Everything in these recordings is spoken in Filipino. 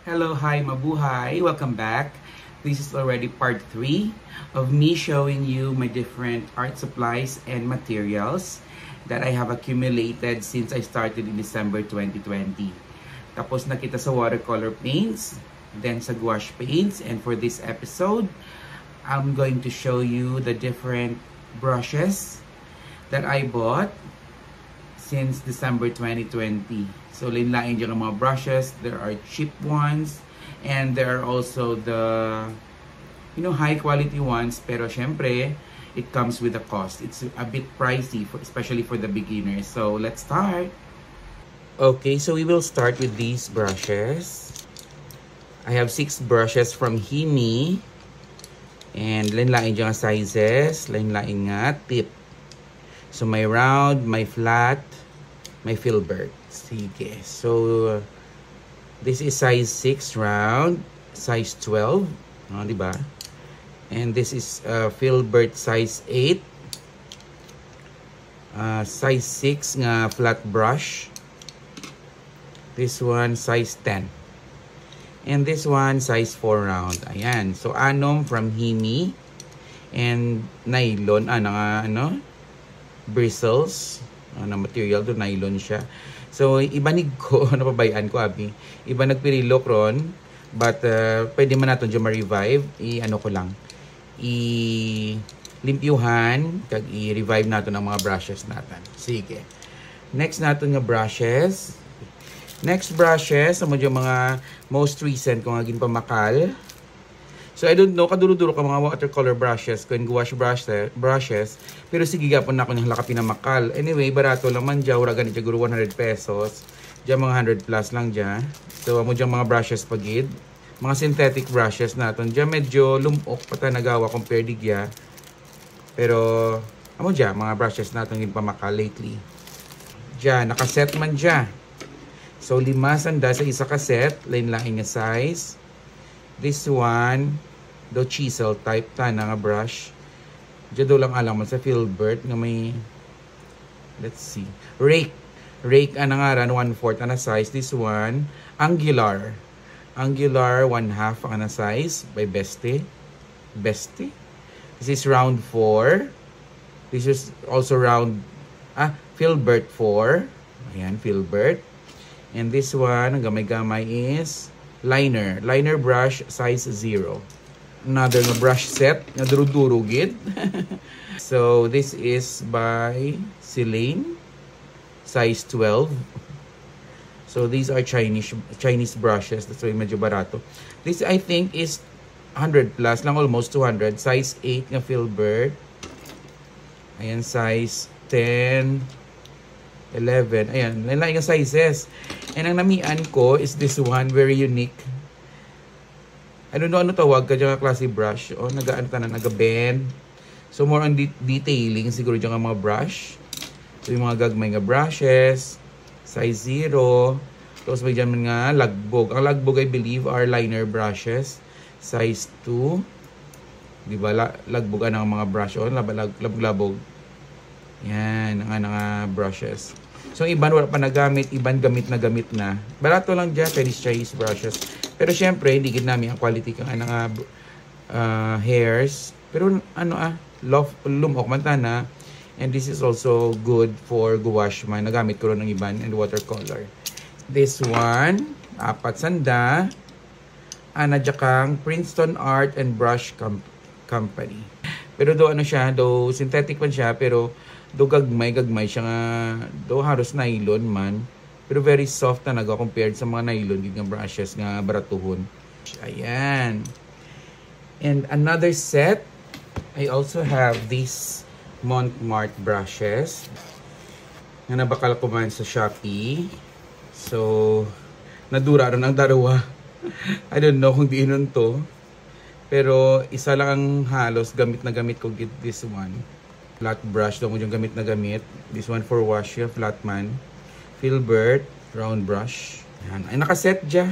Hello, hi, mabuhay. Welcome back. This is already part 3 of me showing you my different art supplies and materials that I have accumulated since I started in December 2020. Tapos na kita sa watercolor paints, then sa gouache paints, and for this episode, I'm going to show you the different brushes that I bought since December 2020. So, linlain dyan ang mga brushes. There are cheap ones. And there are also the, high quality ones. Pero, syempre, it comes with a cost. It's a bit pricey, especially for the beginners. So, let's start. Okay, so we will start with these brushes. I have 6 brushes from Himi. And, linlain dyan ang sizes. Linlain nga, tip. So, may round, may flat, may filbert. Sige. So, this is size 6 round, size 12. Diba? And this is filbert size 8. Size 6 nga flat brush. This one, size 10. And this one, size 4 round. Ayan. So, anom from Himi. And nylon. Bristles. Na material to nylon siya. So, ibanig ko, napabayaan ko, abi. Iba nagpirilok ron. But, pwede man natin dyan ma-revive. I-limpyuhan. Kag i-revive natin ang mga brushes natin. Sige. Next natin nga brushes. Next brushes, amo dyan mga most recent kung aging pamakal. So, I don't know, kaduro-duro ka mga watercolor brushes, kung gouache brushes, pero sige gapon na ako ng laka pinamakal. Anyway, barato lang man dyan, wala ganit siguro 100 pesos. Diyan mga 100 plus lang dyan. So, amo dyan mga brushes pagid. Mga synthetic brushes natin. Diyan medyo lumok pata nagawa compare digya. Pero, amo dyan, mga brushes natin yung pamakal lately. Diyan, nakaset man dyan. So, 5 sanda sa isa kaset, line-line nga size. This one, do chisel type ta na nga brush. Diyan do lang alam mo sa filbert nga may, let's see, rake. Rake ang ngaran, 1/4 ang size. This one, angular. Angular, 1/2 ang size by Beste. Beste. This is round 4. This is also round, filbert 4. Ayan, filbert. And this one, ang gamay-gamay is liner. Liner brush, size 0. Another brush set na duro-duro gid. So, this is by Celine. Size 12. So, these are Chinese brushes. That's why medyo barato. This, I think, is 100 plus lang. Almost 200. Size 8 nga filbert. Ayan, size 10. 11. Ayan, lain-lain nga sizes. And ang namian ko is this one, very unique. I don't know ano tawag ka dyan klase brush. O, naga-bend. So, more on detailing. Siguro dyan ang mga brush. So, yung mga gagmay nga brushes. Size 0. Tapos may dyan nga lagbog. Ang lagbog, I believe, are liner brushes. Size 2. Diba? Lagbogan ang mga brush. O, labog-labog. Yan, ang brushes. So, iban wala pa nagamit, iban gamit na. Barato lang dyan, Chinese brushes. Pero syempre, hindi gid namin ang quality kang hairs. Pero lumok man tana. And this is also good for gouache man. Nagamit ko rin ng iban and watercolor. This one, 4 sanda. Anajakang Princeton Art and Brush Company. Pero do synthetic man siya, pero do gagmay siya nga, do halos nylon man. Pero very soft na compared sa mga nylon nga brushes nga baratuhon. Ayan. And another set, I also have these Montmartre brushes nga nabakal ko man sa Shopee. So, nadura rin ang darawa. I don't know kung diinon to. Pero isa lang ang halos gamit na gamit ko this one. Flat brush daw mo yung gamit na gamit. This one for wash, flat man. Filbert, round brush. Yan. Ay nakaset dyan.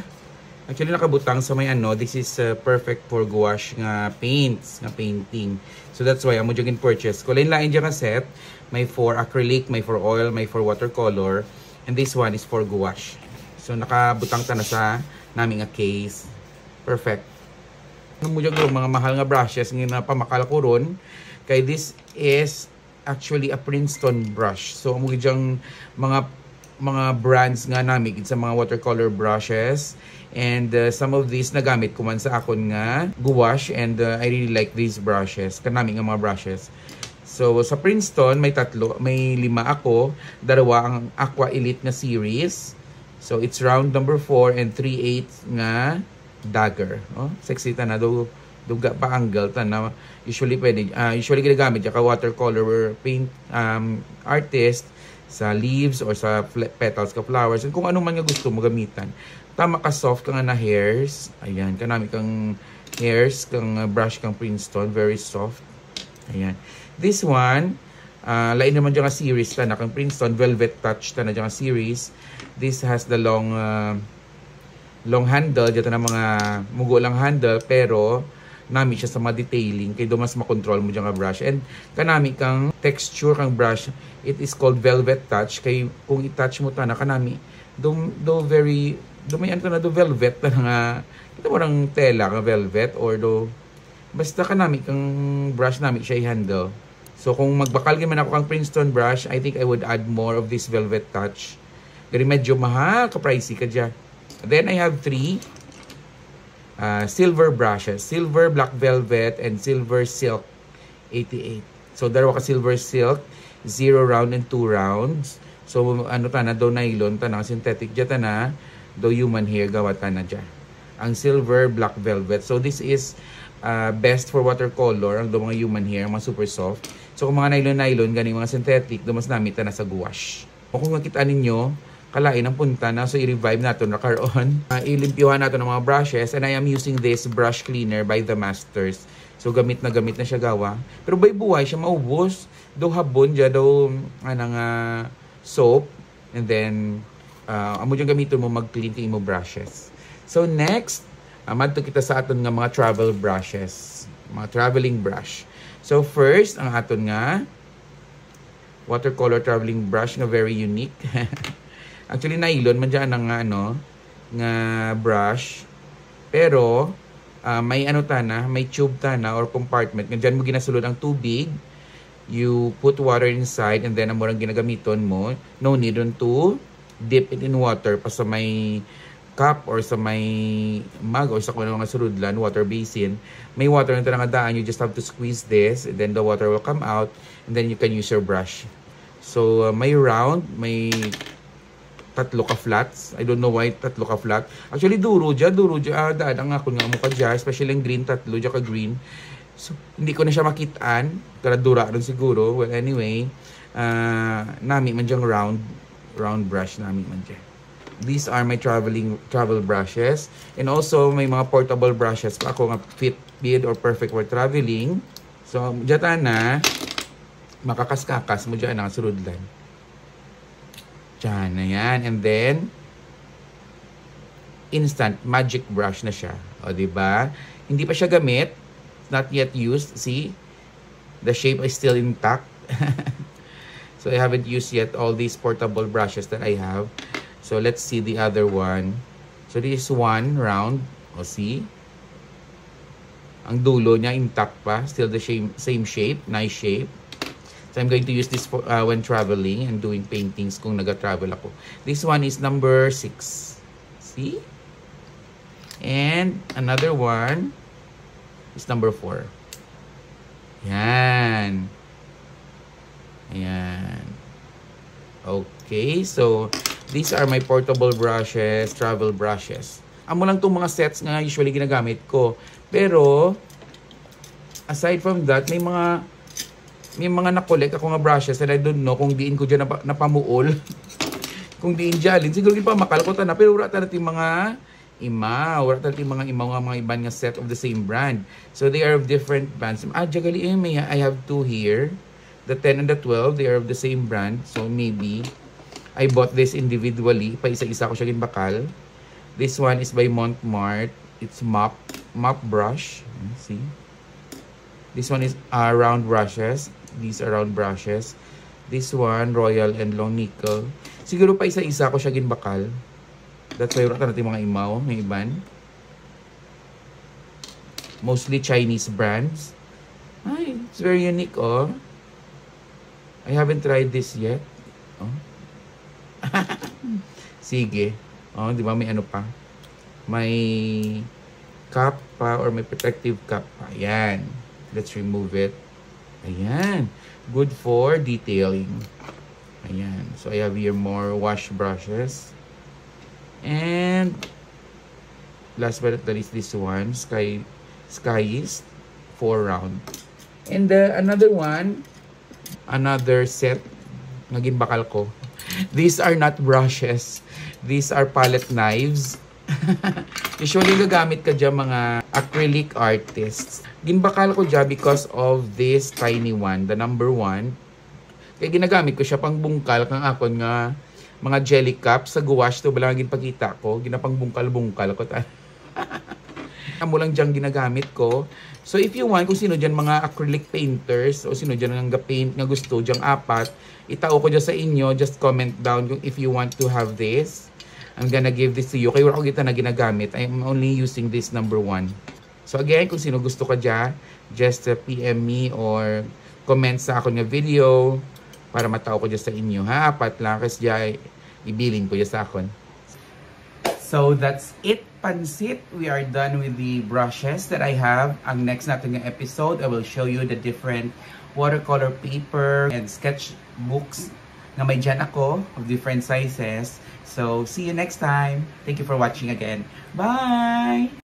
Actually nakabutang sa may this is perfect for gouache nga paints, nga painting. So that's why amo dyan purchase. Kung lain dyan ka set, may for acrylic, may for oil, may for watercolor. And this one is for gouache. So nakabutang ta na sa nami nga case. Perfect. Ano mo yung mga mahal nga brushes nga pamakal ko ron. Kay this is actually a Princeton brush. So amo gyang mga brands nga nami sa mga watercolor brushes. And some of these nagamit ko man sa akon nga gouache, and I really like these brushes. Kanami nga mga brushes. So sa Princeton may 5 ako, dalawa ang Aqua Elite na series. So it's round number 4 and 3/8 nga dagger. Oh, sexy ta na do duga pa angle ta na usually pwede usually ginagamit ka watercolor paint artist sa leaves or sa petals ka flowers, and kung ano man nga gusto mo gamitan. Tama ka soft ka nga na hairs. Ayan, kanami kang hairs kang brush kang Princeton, very soft. Ayan. This one lain naman dyan nga series ta na kang Princeton Velvet Touch ta na dyan nga series. This has the long handle, dito na mga mugo lang handle, pero nami siya sa mga detailing kay do mas makontrol mo dyan nga brush. And kanami kang texture kang brush, it is called Velvet Touch. Kay kung i-touch mo ta na kanami do may ano na do velvet na nga ito mo ng tela ka velvet, or do basta kanami kang brush nami siya i-handle. So kung magbakal man ako kang Princeton brush, I think I would add more of this Velvet Touch. Pero medyo mahal, ka-pricey ka dyan. Then I have 3 silver brushes. Silver Black Velvet and Silver Silk 88. So dalawa ka Silver Silk, 0 round and 2 rounds. So ano ta na do nylon ta na synthetic dyan ta na do human hair gawa ta na dyan. Ang Silver Black Velvet. So this is best for watercolor, ang do mga human hair, mga super soft. So kung mga nylon ganing mga synthetic, do mas namit ta na sa gouache. O kung makita ninyo, kalain ang punta na, so i-revive nato na karon. Ilimpyuhan nato ng mga brushes, and I am using this brush cleaner by The Masters. So gamit na siya gawa. Pero by buhay siya maubos. Do habon dya, do soap, and then amo dyan gamiton mo mag-clean ting mo brushes. So next, madto kita sa aton nga mga travel brushes, mga traveling brush. So first, ang aton nga watercolor traveling brush nga very unique. Actually nylon man dyan ang nga brush, pero may may tube tana or compartment nga dyan mo ginasulod ang tubig. You put water inside, and then ang murang ginagamiton mo, no need to dip it in water pa sa may cup or sa may mug or sa kung ano mga surudlan, water basin. May water na nga daan, you just have to squeeze this, and then the water will come out, and then you can use your brush. So may round, may 3 ka flats. I don't know why 3 ka flat. Actually duro dyan daan ang ako nga mukha dyan, especially yung green, 3 dyan ka green. So hindi ko na siya makitaan, karadura rin siguro. Well anyway, nami man dyang round brush nami man dyan. These are my travel brushes, and also may mga portable brushes pa ako nga fit or perfect for traveling. So dyan na makakaskakas mo dyan ang surudlan. Diyan na yan. And then instant magic brush na siya. O diba? Hindi pa siya gamit, not yet used. See? The shape is still intact. So I haven't used yet all these portable brushes that I have. So let's see the other one. So this is one round. O see? Ang dulo niya intact pa. Still the same shape. Nice shape. So I'm going to use this for, when traveling and doing paintings kung nag-travel ako. This one is number 6. See? And another one is number 4. Yan. Ayan. Okay, so these are my portable brushes, travel brushes. Amo lang itong mga sets nga usually ginagamit ko. Pero, aside from that, may mga nakolek ako nga brushes and I don't know kung diin ko dyan napamuol. Kung diin dyan, siguro pa makalkota na. Pero wala natin mga mga iban nga set of the same brand. So they are of different brands. Jagali I have 2 here. The 10 and the 12, they are of the same brand. So maybe I bought this individually. Pa isa-isa ko siya ginbakal. This one is by Montmart. It's mop brush. See? This one is round brushes. These are round brushes. This one, Royal and Long Nickel. Siguro pa isa-isa ko siya ginbakal. That's why wala natin mga imaw, ng iban. Mostly Chinese brands. Ay, it's very unique, oh. I haven't tried this yet. Oh. Sige. Oh, di ba may ano pa? May cap pa or may protective cap pa. Ayan. Let's remove it. Ayan. Good for detailing. Ayan. So I have here more wash brushes. And last but not least, this one, Skyist 4 round. And another one, another set naging bakal ko. These are not brushes. These are palette knives. Usually gagamit ka dyan mga acrylic artists. Ginbakal ko dyan because of this tiny one, the number 1. Kaya ginagamit ko siya pang bungkal kang akon nga mga jelly cups sa gouache to balang ginpakita ko. Ginapang bungkal-bungkal ko. Amo lang dyan ginagamit ko. So if you want, kung sino dyan mga acrylic painters o sino dyan nga paint nga gusto dyan apat, itao ko dyan sa inyo. Just comment down kung if you want to have this. I'm gonna give this to you. Kaya wala ko kita na ginagamit. I'm only using this number 1. So again, kung sino gusto ka dyan, just PM me or comment sa ako nga video para matao ko dyan sa inyo. Ha? Apat lang kasi dyan ibilin ko dyan sa akon. So that's it, Pansit. We are done with the brushes that I have. Ang next natin yung episode, I will show you the different watercolor paper and sketchbooks na may dyan ako of different sizes. So see you next time. Thank you for watching again. Bye!